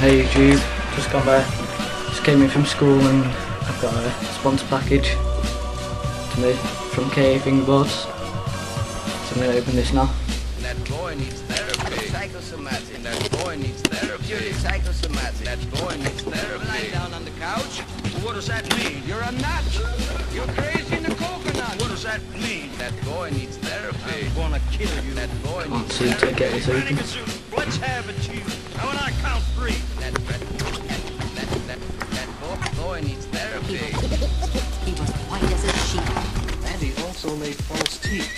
Hey YouTube, just got back. Just came in from school and I've got a sponsor package to me from KA Fingerboards. So I'm going to open this now. That boy needs therapy. Psychosomatic. That boy needs therapy. Purely psychosomatic. That boy needs therapy. Lying down on the couch. What does that mean? You're a nut. You're crazy in the coconut. What does that mean? That boy needs therapy. I wanna kill you. That boy needs Can't seem to get this open. Let's have it, you. Now when I count three. That boy needs therapy. He was white as a sheet. And he also made false teeth.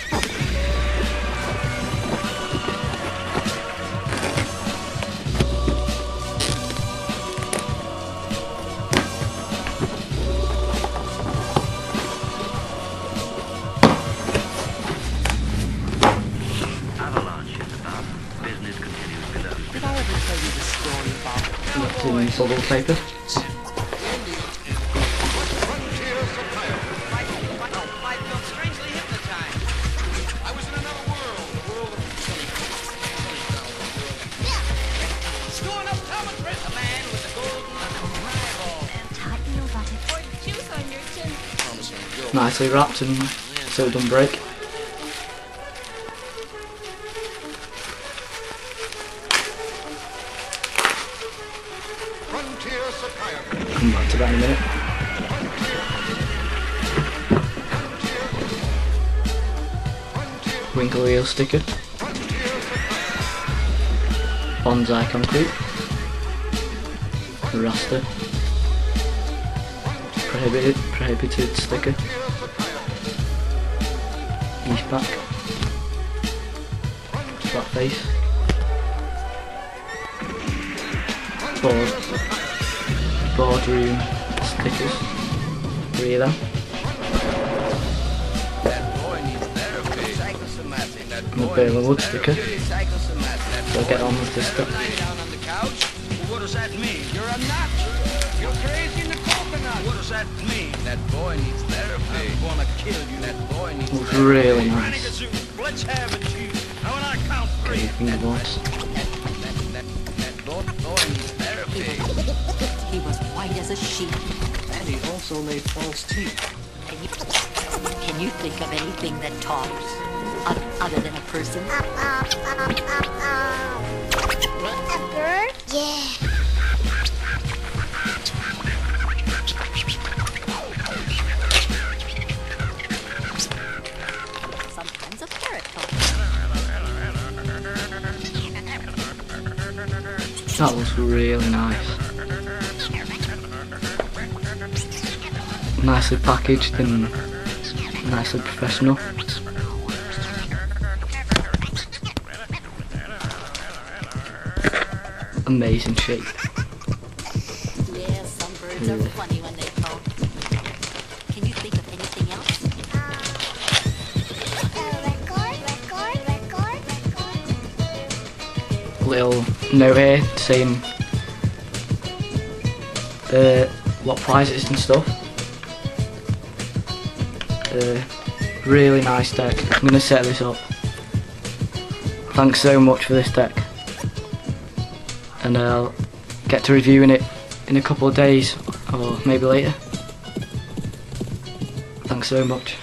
Wrapped in bubble paper. Nicely wrapped and so it don't break. Come back to that in a minute. Winkle wheel sticker. Bonsai concrete. Raster. Prohibited sticker. East back. Flat face. Boardroom stickers. 3 of them. And a bale of wood sticker. So I'll get on with this stuff. What does that mean? You're a nut. You're crazy in the coconut. What does that mean? That boy needs therapy. I wanna kill you. That boy needs Looks really nice. Let's have it, you. Now when I count three. KA Fingerboards. That boy needs therapy. He was white as a sheet. And he also made false teeth. Can you think of anything that talks other than a person? A bird? Yeah. Sometimes a parrot talks. That looks really nice. Nicely packaged and nicely professional. Amazing shape. Yeah, some birds are funny when they talk. Can you think of anything else? Record. Little note here saying what prizes and stuff. Really nice deck. I'm going to set this up. Thanks so much for this deck. And I'll get to reviewing it in a couple of days or maybe later. Thanks so much.